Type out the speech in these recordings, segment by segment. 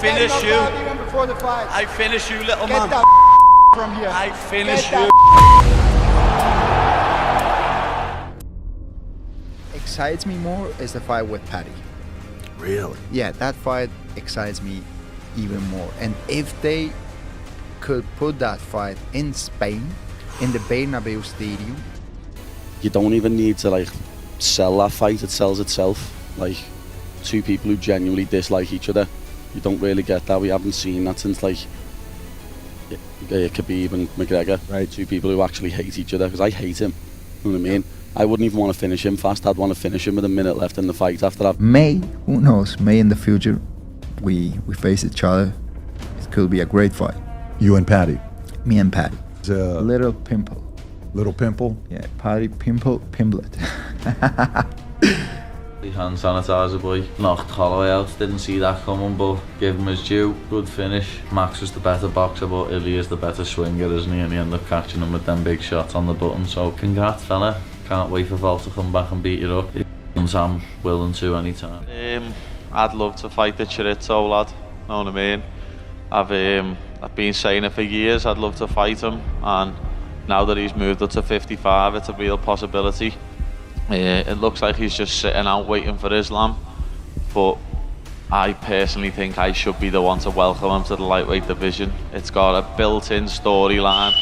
finish you. Even before the fight. I finish you, little Get man. that from here. I finish you. Excites me more is the fight with Paddy. Really? Yeah, that fight excites me even more. And if they could put that fight in Spain, in the Bernabeu Stadium, you don't even need to like sell that fight, it sells itself. Like two people who genuinely dislike each other. You don't really get that. We haven't seen that since like Khabib and McGregor. Right. Two people who actually hate each other, because I hate him. You know what I mean? I wouldn't even want to finish him fast. I'd want to finish him with a minute left in the fight after that. May, who knows, may in the future we face each other. It could be a great fight. You and Paddy? Me and Paddy. Little Pimple. Little Pimple? Yeah, Paddy, Pimple, Pimblett. The hand sanitizer boy knocked Holloway out, didn't see that coming, but give him his due. Good finish. Max was the better boxer, but ILIA's the better swinger, isn't he? And he ended up catching him with them big shots on the button. So congrats, fella. Can't wait for Vol to come back and beat you up. I'm willing to anytime. I'd love to fight the Chorizo lad, know what I mean? I've been saying it for years, I'd love to fight him, and now that he's moved up to 55, it's a real possibility. It looks like he's just sitting out waiting for Islam, but I personally think I should be the one to welcome him to the lightweight division. It's got a built-in storyline.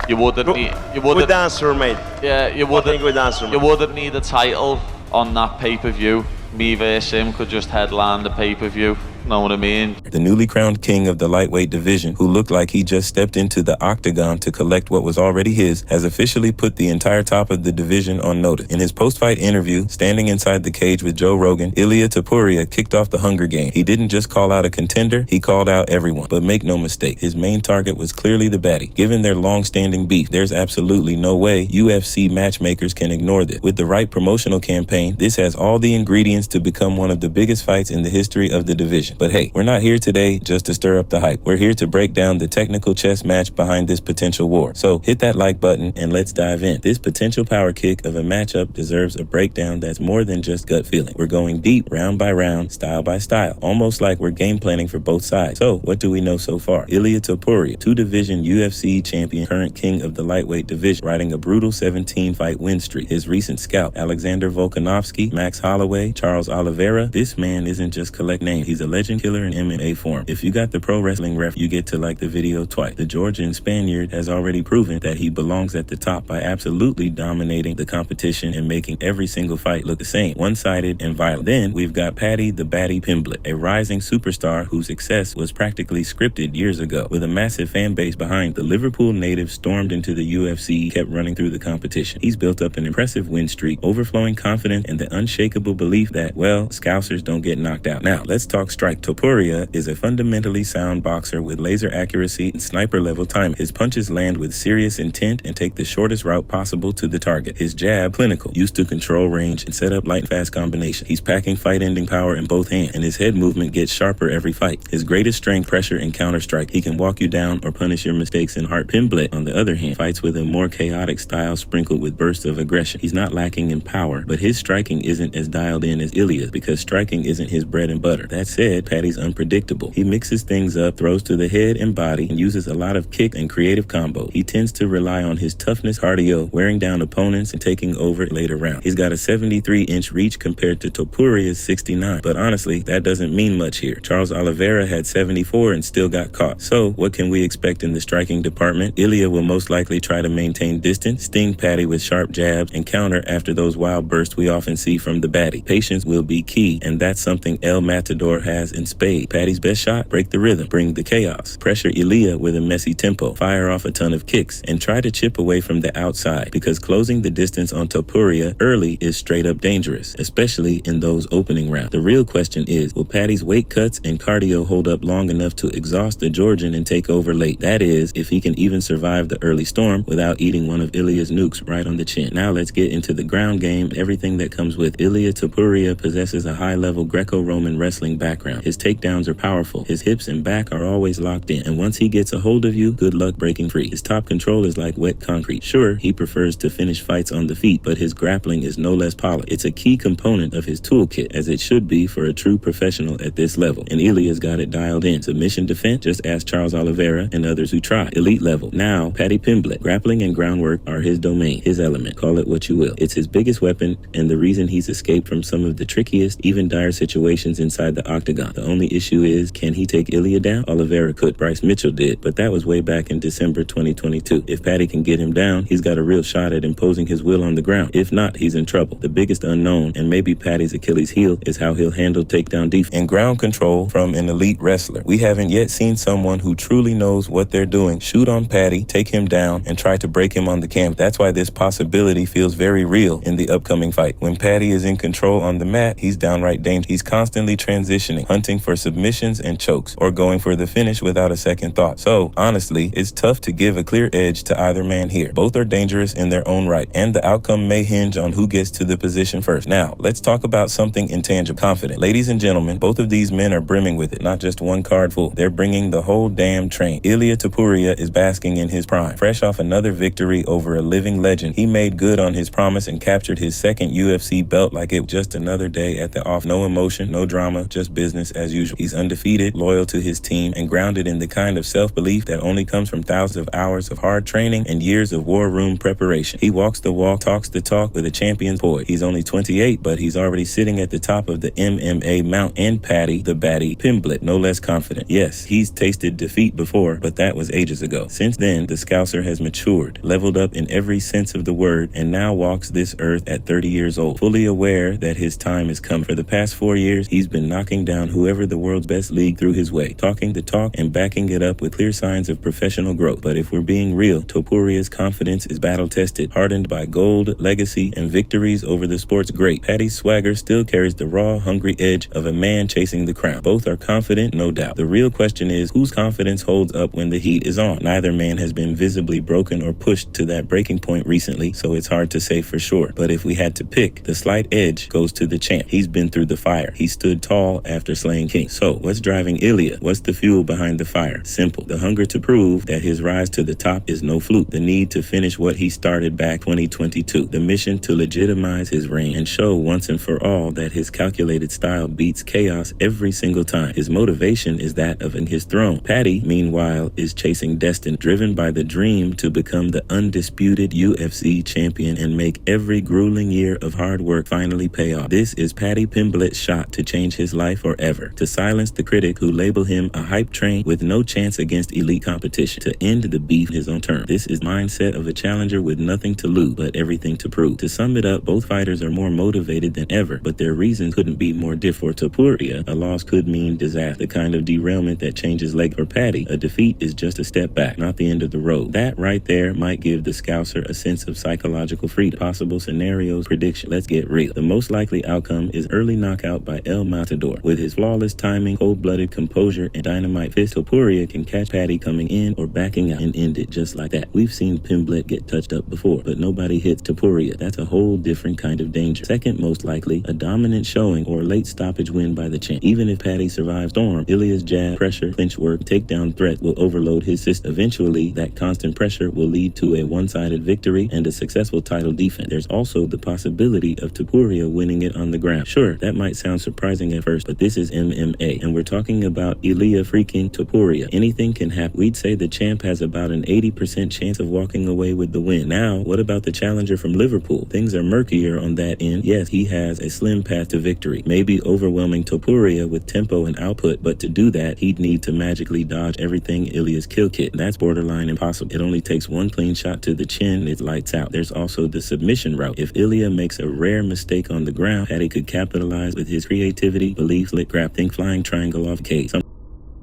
You wouldn't Good answer, mate. Yeah, you wouldn't. Good answer, mate. You wouldn't need a title on that pay-per-view. Me versus him could just headline the pay-per-view. Know what I mean? The newly crowned king of the lightweight division, who looked like he just stepped into the octagon to collect what was already his, has officially put the entire top of the division on notice. In his post-fight interview, standing inside the cage with Joe Rogan, ILIA Topuria kicked off the Hunger Game. He didn't just call out a contender, he called out everyone. But make no mistake, his main target was clearly the baddie. Given their long-standing beef, there's absolutely no way UFC matchmakers can ignore this. With the right promotional campaign, this has all the ingredients to become one of the biggest fights in the history of the division. But hey, we're not here today just to stir up the hype. We're here to break down the technical chess match behind this potential war. So hit that like button and let's dive in. This potential power kick of a matchup deserves a breakdown that's more than just gut feeling. We're going deep, round by round, style by style, almost like we're game planning for both sides. So what do we know so far? ILIA Topuria, two-division UFC champion, current king of the lightweight division, riding a brutal 17-fight win streak. His recent scout, Alexander Volkanovski, Max Holloway, Charles Oliveira. This man isn't just collect names. He's a legend killer in MMA form. If you got the pro wrestling ref, you get to like the video twice. The Georgian Spaniard has already proven that he belongs at the top by absolutely dominating the competition and making every single fight look the same, one-sided and violent. Then we've got Paddy the Baddie Pimblett, a rising superstar whose success was practically scripted years ago. With a massive fan base behind, the Liverpool native stormed into the UFC, kept running through the competition. He's built up an impressive win streak, overflowing confidence, and the unshakable belief that, well, Scousers don't get knocked out. Now, let's talk strike. Topuria is a fundamentally sound boxer with laser accuracy and sniper-level timing. His punches land with serious intent and take the shortest route possible to the target. His jab, clinical, used to control range and set up light and fast combinations. He's packing fight-ending power in both hands, and his head movement gets sharper every fight. His greatest strength, pressure, and counter-strike. He can walk you down or punish your mistakes in heart. Pimblett, on the other hand, fights with a more chaotic style sprinkled with bursts of aggression. He's not lacking in power, but his striking isn't as dialed in as ILIA's because striking isn't his bread and butter. That said, Paddy's unpredictable. He mixes things up, throws to the head and body, and uses a lot of kick and creative combos. He tends to rely on his toughness, cardio, wearing down opponents, and taking over later rounds. He's got a 73-inch reach compared to Topuria's 69, but honestly, that doesn't mean much here. Charles Oliveira had 74 and still got caught. So, what can we expect in the striking department? ILIA will most likely try to maintain distance, sting Paddy with sharp jabs, and counter after those wild bursts we often see from the baddie. Patience will be key, and that's something El Matador has in spades. Paddy's best shot, break the rhythm, bring the chaos, pressure ILIA with a messy tempo, fire off a ton of kicks, and try to chip away from the outside, because closing the distance on Topuria early is straight up dangerous, especially in those opening rounds. The real question is, will Paddy's weight cuts and cardio hold up long enough to exhaust the Georgian and take over late? That is, if he can even survive the early storm without eating one of ILIA's nukes right on the chin. Now let's get into the ground game and everything that comes with. ILIA Topuria possesses a high-level Greco-Roman wrestling background. ground. His takedowns are powerful. His hips and back are always locked in. And once he gets a hold of you, good luck breaking free. His top control is like wet concrete. Sure, he prefers to finish fights on the feet, but his grappling is no less polished. It's a key component of his toolkit, as it should be for a true professional at this level. And ILIA's got it dialed in. Submission defense, just ask Charles Oliveira and others who try. Elite level. Now, Paddy Pimblett. Grappling and groundwork are his domain, his element. Call it what you will. It's his biggest weapon and the reason he's escaped from some of the trickiest, even dire situations inside the octagon. The only issue is, can he take ILIA down? Oliveira could. Bryce Mitchell did, but that was way back in December 2022. If Paddy can get him down, he's got a real shot at imposing his will on the ground. If not, he's in trouble. The biggest unknown, and maybe Paddy's Achilles heel, is how he'll handle takedown defense and ground control from an elite wrestler. We haven't yet seen someone who truly knows what they're doing shoot on Paddy, take him down, and try to break him on the canvas. That's why this possibility feels very real in the upcoming fight. When Paddy is in control on the mat, he's downright dangerous. He's constantly transitioning, hunting for submissions and chokes, or going for the finish without a second thought. So, honestly, it's tough to give a clear edge to either man here. Both are dangerous in their own right, and the outcome may hinge on who gets to the position first. Now, let's talk about something intangible. Confident. Ladies and gentlemen, both of these men are brimming with it, not just one card full. They're bringing the whole damn train. ILIA Topuria is basking in his prime. Fresh off another victory over a living legend, he made good on his promise and captured his second UFC belt like it was just another day at the off. No emotion, no drama, just business as usual. He's undefeated, loyal to his team, and grounded in the kind of self-belief that only comes from thousands of hours of hard training and years of war room preparation. He walks the walk, talks the talk with a champion's poise. He's only 28, but he's already sitting at the top of the MMA mount, and Paddy, the baddie, Pimblett, no less confident. Yes, he's tasted defeat before, but that was ages ago. Since then, the Scouser has matured, leveled up in every sense of the word, and now walks this earth at 30 years old, fully aware that his time has come. For the past 4 years, he's been knocking down whoever the world's best league threw his way, talking the talk and backing it up with clear signs of professional growth. But if we're being real, Topuria's confidence is battle-tested, hardened by gold, legacy, and victories over the sport's great. Paddy's swagger still carries the raw, hungry edge of a man chasing the crown. Both are confident, no doubt. The real question is, whose confidence holds up when the heat is on? Neither man has been visibly broken or pushed to that breaking point recently, so it's hard to say for sure. But if we had to pick, the slight edge goes to the champ. He's been through the fire. He stood tall after slaying King. So, what's driving ILIA? What's the fuel behind the fire? Simple. The hunger to prove that his rise to the top is no fluke. The need to finish what he started back 2022. The mission to legitimize his reign and show once and for all that his calculated style beats chaos every single time. His motivation is that of his throne. Paddy, meanwhile, is chasing destiny, driven by the dream to become the undisputed UFC champion and make every grueling year of hard work finally pay off. This is Paddy Pimblett's shot to change his life forever, to silence the critic who label him a hype train with no chance against elite competition, to end the beef his own term. This is mindset of a challenger with nothing to lose but everything to prove. To sum it up, both fighters are more motivated than ever, but their reasons couldn't be more different. For Topuria, a loss could mean disaster, the kind of derailment that changes leg. For Paddy, a defeat is just a step back, not the end of the road. That right there might give the Scouser a sense of psychological freedom. Possible scenarios, prediction. Let's get real. The most likely outcome is early knockout by El Matador. With his flawless timing, cold-blooded composure, and dynamite fist, Topuria can catch Paddy coming in or backing out and end it just like that. We've seen Pimblett get touched up before, but nobody hits Topuria. That's a whole different kind of danger. Second most likely, a dominant showing or late stoppage win by the champ. Even if Paddy survives storm, ILIA's jab, pressure, clinch work, takedown threat will overload his system. Eventually, that constant pressure will lead to a one-sided victory and a successful title defense. There's also the possibility of Topuria winning it on the ground. Sure, that might sound surprising at first, but this is MMA, and we're talking about ILIA freaking Topuria. Anything can happen. We'd say the champ has about an 80% chance of walking away with the win. Now, what about the challenger from Liverpool? Things are murkier on that end. Yes, he has a slim path to victory, maybe overwhelming Topuria with tempo and output, but to do that, he'd need to magically dodge everything ILIA's kill kit. That's borderline impossible. It only takes one clean shot to the chin, it lights out. There's also the submission route. If ILIA makes a rare mistake on the ground, Paddy could capitalize with his creativity, belief, lit grab, think flying triangle off cage.